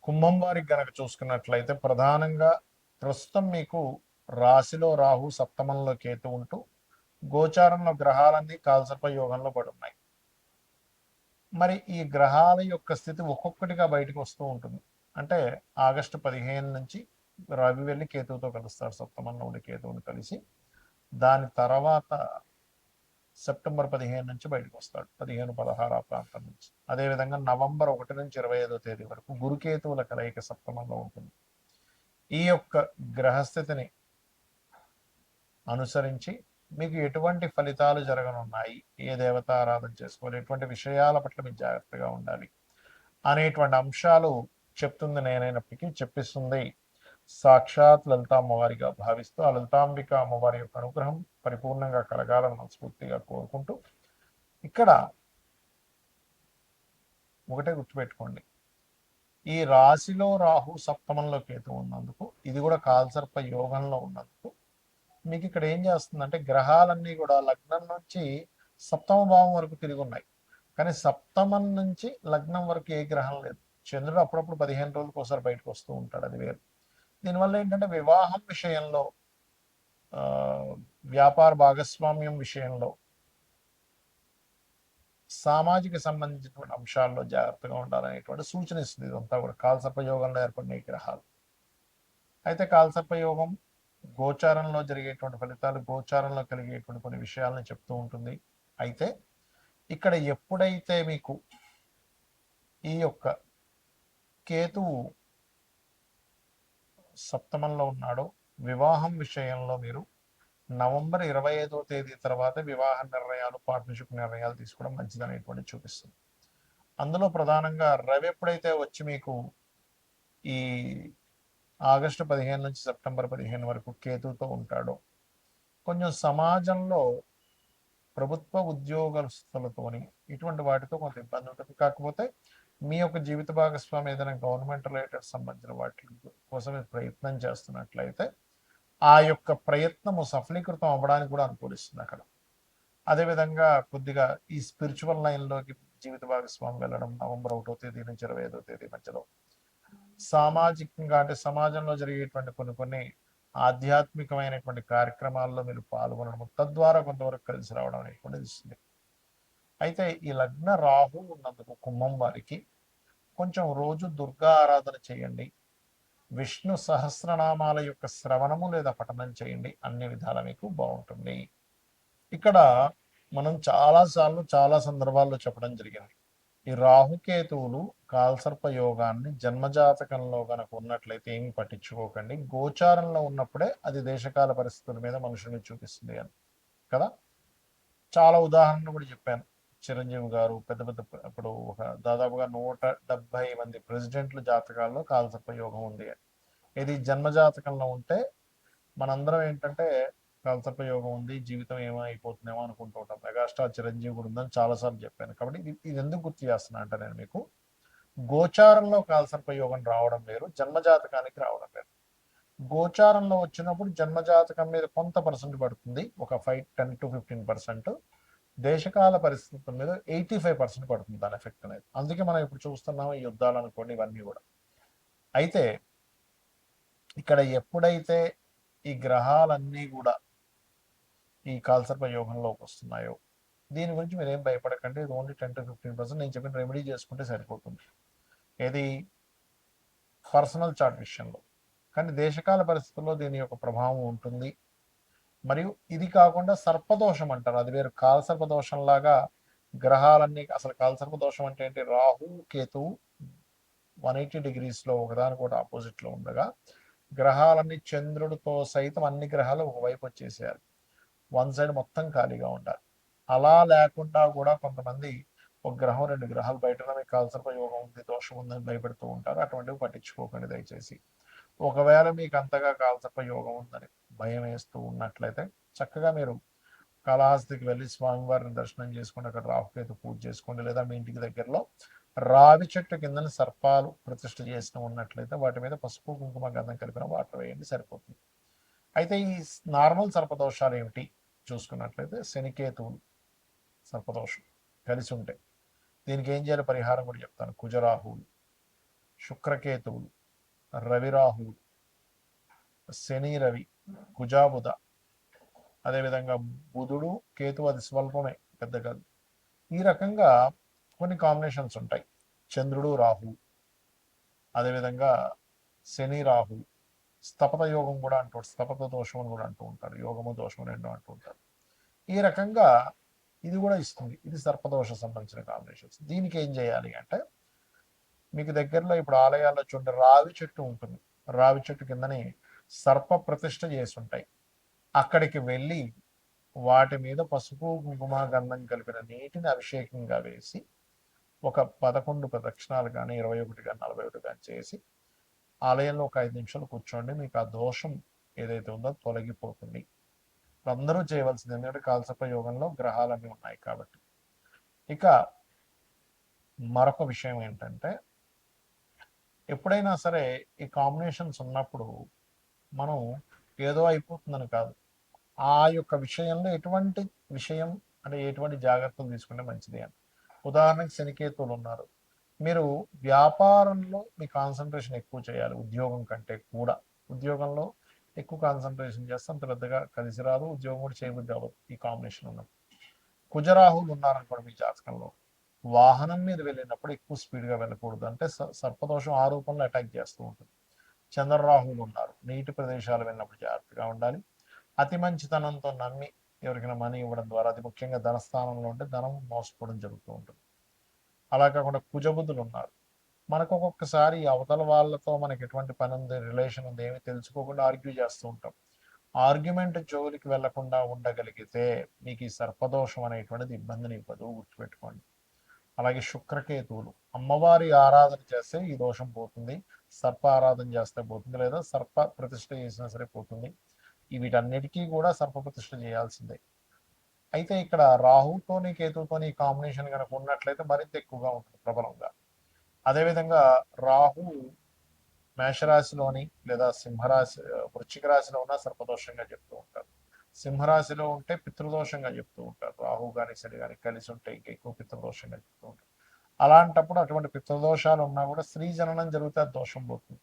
కుంభం వారికి గనక చూసుకున్నట్లయితే ప్రధానంగా ప్రస్తుతం మీకు రాశిలో రాహు, సప్తమంలో కేతు ఉంటూ గోచారంలో గ్రహాలన్నీ కాలసర్ప యోగంలో పడున్నాయి. మరి ఈ గ్రహాల యొక్క స్థితి ఒక్కొక్కటిగా బయటకు వస్తూ ఉంటుంది. అంటే ఆగస్టు 15 నుంచి రవి వెళ్ళి కేతువుతో కలుస్తాడు, సప్తమంలో ఉండి కేతువుని కలిసి. దాని తర్వాత సెప్టెంబర్ 15 నుంచి బయటకు వస్తాడు, 15, 16 ఆ ప్రాంతం నుంచి. అదేవిధంగా నవంబర్ 1 నుంచి 25వ తేదీ వరకు గురుకేతువుల కలయిక సప్తమంలో ఉంటుంది. ఈ యొక్క గ్రహస్థితిని అనుసరించి మీకు ఎటువంటి ఫలితాలు జరగనున్నాయి, ఏ దేవతారాధన చేసుకోవాలి, ఎటువంటి విషయాల పట్ల మీరు జాగ్రత్తగా ఉండాలి అనేటువంటి అంశాలు చెప్తుంది నేనైనప్పటికీ చెప్పిస్తుంది సాక్షాత్ లలితా అమ్మవారిగా భావిస్తూ ఆ లలితాంబిక అమ్మవారి యొక్క అనుగ్రహం పరిపూర్ణంగా కలగాలని మనస్ఫూర్తిగా కోరుకుంటూ, ఇక్కడ ఒకటే గుర్తుపెట్టుకోండి, ఈ రాశిలో రాహు, సప్తమంలో కేతు ఉన్నందుకు, ఇది కూడా కాలసర్ప యోగంలో ఉన్నందుకు మీకు ఇక్కడ ఏం చేస్తుందంటే గ్రహాలన్నీ కూడా లగ్నం నుంచి సప్తమ భావం వరకు తిరిగి ఉన్నాయి. కానీ సప్తమం నుంచి లగ్నం వరకు ఏ గ్రహం లేదు. చంద్రుడు అప్పుడప్పుడు 15 రోజులకు ఒకసారి బయటకు వస్తూ ఉంటాడు, అది వేరు. దీనివల్ల ఏంటంటే వివాహం విషయంలో, వ్యాపార భాగస్వామ్యం విషయంలో, సామాజిక సంబంధించినటువంటి అంశాల్లో జాగ్రత్తగా ఉండాలనేటువంటి సూచన ఇస్తుంది. ఇదంతా కూడా కాలసర్ప యోగంలో ఏర్పడిన ఈ గ్రహాలు. అయితే కాలసర్ప యోగం గోచారంలో జరిగేటువంటి ఫలితాలు, గోచారంలో కలిగేటువంటి కొన్ని విషయాలను చెప్తూ ఉంటుంది. అయితే ఇక్కడ ఎప్పుడైతే మీకు ఈ యొక్క కేతువు సప్తమంలో ఉన్నాడో, వివాహం విషయంలో మీరు నవంబర్ 25వ తేదీ తర్వాత వివాహ నిర్ణయాలు, పార్ట్నర్షిప్ నిర్ణయాలు తీసుకోవడం మంచిదనేటువంటి చూపిస్తుంది. అందులో ప్రధానంగా రవి ఎప్పుడైతే వచ్చి మీకు ఈ ఆగస్టు 15 నుంచి సెప్టెంబర్ 15 వరకు కేతుతో ఉంటాడో, కొంచెం సమాజంలో ప్రభుత్వ ఉద్యోగస్తులతోని ఇటువంటి వాటితో కొంత ఇబ్బంది ఉంటుంది. కాకపోతే మీ యొక్క జీవిత భాగస్వామి ఏదైనా గవర్నమెంట్ రిలేటెడ్ సంబంధించిన వాటి కోసం ప్రయత్నం చేస్తున్నట్లయితే ఆ యొక్క ప్రయత్నము సఫలీకృతం అవ్వడానికి కూడా అనుకూలిస్తుంది అక్కడ. అదేవిధంగా కొద్దిగా ఈ స్పిరిచువల్ లైన్లోకి జీవిత భాగస్వామి వెళ్ళడం నవంబర్ 1వ తేదీ నుంచి 25వ తేదీ మధ్యలో సామాజికంగా, అంటే సమాజంలో జరిగేటువంటి కొన్ని కొన్ని ఆధ్యాత్మికమైనటువంటి కార్యక్రమాల్లో మీరు పాల్గొనడం, తద్వారా కొంతవరకు కలిసి రావడం అనేటువంటిది ఇస్తుంది. అయితే ఈ లగ్న రాహు ఉన్నందుకు కుంభం వారికి కొంచెం రోజు దుర్గా ఆరాధన చేయండి, విష్ణు సహస్రనామాల యొక్క శ్రవణము లేదా పఠనం చేయండి, అన్ని విధాల మీకు బాగుంటుంది. ఇక్కడ మనం చాలాసార్లు చాలా సందర్భాల్లో చెప్పడం జరిగింది, ఈ రాహుకేతువులు కాల్సర్ప యోగాన్ని జన్మజాతకంలో గనక ఉన్నట్లయితే ఏమి పట్టించుకోకండి, గోచారంలో ఉన్నప్పుడే అది దేశకాల పరిస్థితుల మీద మనుషుల్ని చూపిస్తుంది అని కదా. చాలా ఉదాహరణలు కూడా చెప్పాను. చిరంజీవి గారు పెద్ద పెద్ద, ఇప్పుడు ఒక దాదాపుగా 170 మంది ప్రెసిడెంట్ల జాతకాల్లో కాల్సర్ప యోగం ఉంది అని. ఇది జన్మజాతకంలో ఉంటే మనందరం ఏంటంటే కాలసర్ప యోగం ఉంది, జీవితం ఏమైపోతుందేమో అనుకుంటూ ఉంటాం. మెగాస్టార్ చిరంజీవి కూడా ఉందని చాలాసార్లు చెప్పాను. కాబట్టి ఇది ఎందుకు గుర్తు చేస్తున్నా అంటే, నేను మీకు గోచారంలో కాలసర్ప యోగం రావడం వేరు, జన్మజాతకానికి రావడం వేరు. గోచారంలో వచ్చినప్పుడు జన్మజాతకం మీద కొంత పర్సెంట్ పడుతుంది, ఒక 10 to 15%. దేశకాల పరిస్థితుల మీద 85% పడుతుంది దాని ఎఫెక్ట్ అనేది. అందుకే మనం ఇప్పుడు చూస్తున్నాం ఈ యుద్ధాలు అనుకోండి, ఇవన్నీ కూడా. అయితే ఇక్కడ ఎప్పుడైతే ఈ గ్రహాలన్నీ కూడా ఈ కాల్సర్ప యోగంలోకి వస్తున్నాయో, దీని గురించి మీరు ఏం భయపడకండి. ఇది ఓన్లీ 10 to 15%. నేను చెప్పిన రెమెడీ చేసుకుంటే సరిపోతుంది, ఏది పర్సనల్ చార్ట్ విషయంలో. కానీ దేశకాల పరిస్థితుల్లో దీని యొక్క ప్రభావం ఉంటుంది. మరియు ఇది కాకుండా సర్పదోషం అంటారు, అది వేరు. కాలసర్పదోషం లాగా గ్రహాలన్నీ, అసలు కాలసర్పదోషం అంటే ఏంటి, రాహు కేతువు 180 degreesలో ఒకదానికొకటి ఆపోజిట్లో ఉండగా గ్రహాలన్నీ చంద్రుడితో సైతం అన్ని గ్రహాలు ఒకవైపు వచ్చేసేయాలి, వన్ సైడ్ మొత్తం ఖాళీగా ఉండాలి. అలా లేకుండా కూడా కొంతమంది ఒక గ్రహం 2 గ్రహాలు బయట మీకు కాల్సర్ప యోగం ఉంది, దోషం ఉందని భయపెడుతూ ఉంటారు. అటువంటివి పట్టించుకోకండి దయచేసి. ఒకవేళ మీకు అంతగా కాల్సర్ప యోగం ఉందని భయం వేస్తూ ఉన్నట్లయితే చక్కగా మీరు కాళహస్తికి వెళ్ళి స్వామివారిని దర్శనం చేసుకుని అక్కడ రాహుకేతు పూజ చేసుకోండి. లేదా మీ ఇంటికి దగ్గరలో రావి చెట్టు కింద సర్పాలు ప్రతిష్ఠ చేసిన ఉన్నట్లయితే వాటి మీద పసుపు, కుంకుమ, గంధం కలిపిన వాటర్ వేయండి, సరిపోతుంది. అయితే ఈ నార్మల్ సర్పదోషాలు ఏమిటి చూసుకున్నట్లయితే, శనికేతువులు సర్పదోషం కలిసి ఉంటే దీనికి ఏం చేయాలి పరిహారం కూడా చెప్తాను. కుజరాహువులు, శుక్రకేతువులు, రవిరాహువులు, శని రవి, కుజాబుధ, అదేవిధంగా బుధుడు కేతు అది స్వల్పమే, పెద్ద కాదు. ఈ రకంగా కొన్ని కాంబినేషన్స్ ఉంటాయి. చంద్రుడు రాహు, అదేవిధంగా శని రాహు, స్తపత యోగం కూడా అంటూ, స్తపత దోషం అని కూడా అంటూ ఉంటారు. యోగము దోషం రెండు అంటూ ఉంటారు. ఈ రకంగా ఇది కూడా ఇస్తుంది. ఇది సర్పదోష సంబంధించిన కాంబినేషన్స్. దీనికి ఏం చేయాలి అంటే, మీకు దగ్గరలో ఇప్పుడు ఆలయాల్లో చూడండి రావి చెట్టు ఉంటుంది. రావి చెట్టు కిందని సర్ప ప్రతిష్ఠ చేసి ఉంటాయి. అక్కడికి వెళ్ళి వాటి మీద పసుపు కుంకుమ గంధం కలిపిన నీటిని అభిషేకంగా వేసి ఒక 11 ప్రదక్షిణాలు కానీ 21 కానీ 41 కానీ చేసి ఆలయంలో ఒక 5 నిమిషాలు కూర్చోండి. మీకు ఆ దోషం ఏదైతే ఉందో తొలగిపోతుంది. అందరూ చేయవలసింది, ఎందుకంటే కాలసర్ప యోగంలో గ్రహాలన్నీ ఉన్నాయి కాబట్టి. ఇక మరొక విషయం ఏంటంటే, ఎప్పుడైనా సరే ఈ కాంబినేషన్స్ ఉన్నప్పుడు మనం ఏదో అయిపోతుందని కాదు, ఆ యొక్క విషయంలో ఎటువంటి విషయం అంటే ఎటువంటి జాగ్రత్తలు తీసుకుంటే మంచిది అని. ఉదాహరణకి శనికేతువులు ఉన్నారు. మీరు వ్యాపారంలో మీ కాన్సన్ట్రేషన్ ఎక్కువ చేయాలి ఉద్యోగం కంటే కూడా. ఉద్యోగంలో ఎక్కువ కాన్సన్ట్రేషన్ చేస్తే అంత పెద్దగా కలిసి రాదు, ఉద్యోగం కూడా చేయబుద్ధి అవ్వదు ఈ కాంబినేషన్ ఉన్నప్పుడు. కుజరాహులు ఉన్నారనుకోండి మీ జాతకంలో, వాహనం మీద వెళ్ళినప్పుడు ఎక్కువ స్పీడ్గా వెళ్ళకూడదు, అంటే సర్పదోషం ఆ రూపంలో అటాక్ చేస్తూ ఉంటుంది. చంద్రరాహువులు ఉన్నారు, నీటి ప్రదేశాలు వెళ్ళినప్పుడు జాగ్రత్తగా ఉండాలి. అతి మంచితనంతో నమ్మి ఎవరికైనా మనీ ఇవ్వడం ద్వారా, అది ముఖ్యంగా ధనస్థానంలో ఉంటే ధనం మోసపోవడం జరుగుతూ ఉంటుంది. అలా కాకుండా కుజబుద్ధులు ఉన్నారు, మనకు ఒక్కొక్కసారి అవతల వాళ్ళతో మనకి ఎటువంటి పని ఉంది, రిలేషన్ ఉంది, ఏమి తెలుసుకోకుండా ఆర్గ్యూ చేస్తూ ఉంటాం. ఆర్గ్యుమెంట్ జోలికి వెళ్లకుండా ఉండగలిగితే మీకు ఈ సర్పదోషం అనేటువంటిది ఇబ్బందిని ఇవ్వదు, గుర్తుపెట్టుకోండి. అలాగే శుక్రకేతువులు, అమ్మవారి ఆరాధన చేస్తే ఈ దోషం పోతుంది, సర్ప ఆరాధన చేస్తే పోతుంది, లేదా సర్ప ప్రతిష్ఠ చేసినా సరే పోతుంది. వీటన్నిటికీ కూడా సర్ప ప్రతిష్ఠ చేయాల్సిందే. అయితే ఇక్కడ రాహుతోని కేతువుతోని కాంబినేషన్ కనుక ఉన్నట్లయితే మరింత ఎక్కువగా ఉంటుంది, ప్రబలంగా. అదేవిధంగా రాహు మేషరాశిలోని లేదా సింహరాశి, వృశ్చిక రాశిలో ఉన్న సర్పదోషంగా చెప్తూ ఉంటారు. సింహరాశిలో ఉంటే పితృదోషంగా చెప్తూ ఉంటారు. రాహు కానీ శని కానీ కలిసి ఉంటే ఇంకా ఎక్కువ పితృదోషంగా చెప్తూ ఉంటారు. అలాంటప్పుడు అటువంటి పితృదోషాలు ఉన్నా కూడా స్త్రీ జననం జరిగితే అది దోషం పోతుంది.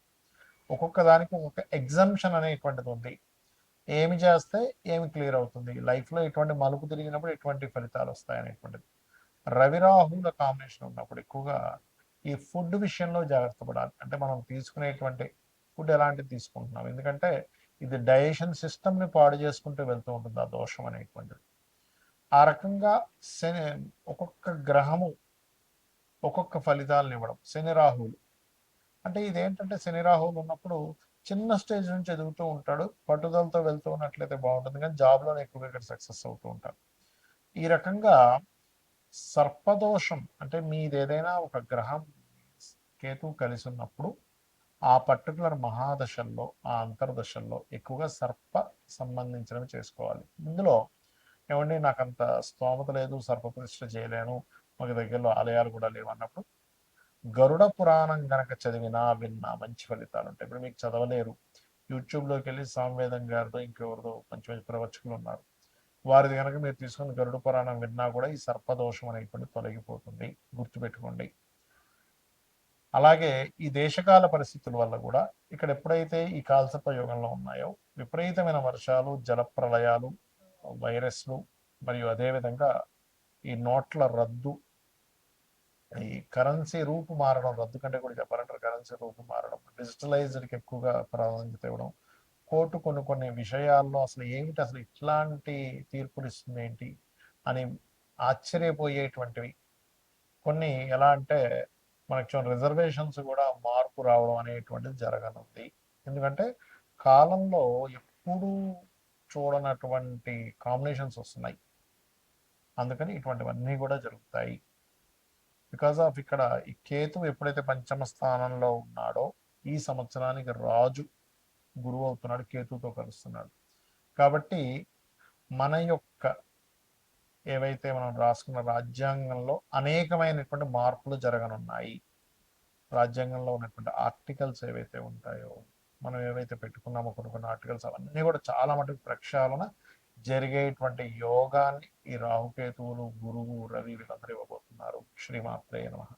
ఒక్కొక్క దానికి ఒక్కొక్క ఎగ్జంప్షన్ అనేటువంటిది ఉంది. ఏమి చేస్తే ఏమి క్లియర్ అవుతుంది, లైఫ్లో ఎటువంటి మలుపు తిరిగినప్పుడు ఎటువంటి ఫలితాలు వస్తాయి అనేటువంటిది. రవిరాహుల కాంబినేషన్ ఉన్నప్పుడు ఎక్కువగా ఈ ఫుడ్ విషయంలో జాగ్రత్త పడాలి. అంటే మనం తీసుకునేటువంటి ఫుడ్ ఎలాంటిది తీసుకుంటున్నాం, ఎందుకంటే ఇది డైజెషన్ సిస్టమ్ని పాడు చేసుకుంటూ వెళ్తూ ఉంటుంది ఆ దోషం అనేటువంటిది. ఆ రకంగా శని, ఒక్కొక్క గ్రహము ఒక్కొక్క ఫలితాలను ఇవ్వడం. శని రాహువులు అంటే ఇదేంటంటే, శని రాహువులు ఉన్నప్పుడు చిన్న స్టేజ్ నుంచి ఎదుగుతూ ఉంటాడు, పట్టుదలతో వెళ్తూ ఉన్నట్లయితే బాగుంటుంది, కానీ జాబ్లోనే ఎక్కువగా ఇక్కడ సక్సెస్ అవుతూ ఉంటాడు. ఈ రకంగా సర్పదోషం అంటే మీది ఏదైనా ఒక గ్రహం కేతువు కలిసి ఉన్నప్పుడు ఆ పర్టికులర్ మహాదశల్లో, ఆ అంతర్దశల్లో ఎక్కువగా సర్ప సంబంధించినవి చేసుకోవాలి. ఇందులో ఏమండి నాకు అంత స్తోమత లేదు, సర్ప ప్రతిష్ఠ చేయలేను, మాకు దగ్గరలో ఆలయాలు కూడా లేవు అన్నప్పుడు గరుడ పురాణం గనక చదివినా విన్నా మంచి ఫలితాలు ఉంటాయి. ఇప్పుడు మీకు చదవలేరు, యూట్యూబ్లోకి వెళ్ళి సామవేదం గారితో ఇంకెవరిదో మంచి మంచి ప్రవచకులు ఉన్నారు, వారిది కనుక మీరు తీసుకుని గరుడ పురాణం విన్నా కూడా ఈ సర్పదోషం అనేటువంటి తొలగిపోతుంది, గుర్తుపెట్టుకోండి. అలాగే ఈ దేశకాల పరిస్థితుల వల్ల కూడా ఇక్కడ ఎప్పుడైతే ఈ కాలసర్ప యోగంలో ఉన్నాయో విపరీతమైన వర్షాలు, జల ప్రళయాలు, వైరస్లు, మరియు అదేవిధంగా ఈ నోట్ల రద్దు, ఈ కరెన్సీ రూపు మారడం, రద్దు కంటే కూడా చెప్పాలంటారు, కరెన్సీ రూపు మారడం, డిజిటలైజ్డ్కి ఎక్కువగా ప్రాధాన్యత ఇవ్వడం, కోర్టు కొన్ని కొన్ని విషయాల్లో అసలు ఏమిటి, అసలు ఇట్లాంటి తీర్పులు ఇస్తుంది ఏంటి అని ఆశ్చర్యపోయేటువంటివి కొన్ని. ఎలా అంటే మనకి రిజర్వేషన్స్ కూడా మార్పు రావడం అనేటువంటిది జరగనుంది. ఎందుకంటే కాలంలో ఎప్పుడూ చూడనటువంటి కాంబినేషన్స్ వస్తున్నాయి, అందుకని ఇటువంటివన్నీ కూడా జరుగుతాయి. బికాస్ ఆఫ్ ఇక్కడ ఈ కేతు ఎప్పుడైతే పంచమ స్థానంలో ఉన్నాడో ఈ సంవత్సరానికి రాజు గురువు అవుతున్నాడు, కేతుతో కలుస్తున్నాడు. కాబట్టి మన యొక్క ఏవైతే మనం రాసుకున్న రాజ్యాంగంలో అనేకమైనటువంటి మార్పులు జరగనున్నాయి. రాజ్యాంగంలో ఉన్నటువంటి ఆర్టికల్స్ ఏవైతే ఉంటాయో, మనం ఏవైతే పెట్టుకున్నామో కొన్ని కొన్ని ఆర్టికల్స్, అవన్నీ కూడా చాలా మటుకు ప్రక్షాళన జరిగేటువంటి యోగాన్ని ఈ రాహుకేతువులు, గురువు, రవి వీళ్ళందరూ ఇవ్వబోతున్నారు. శ్రీమాత్రే నమః.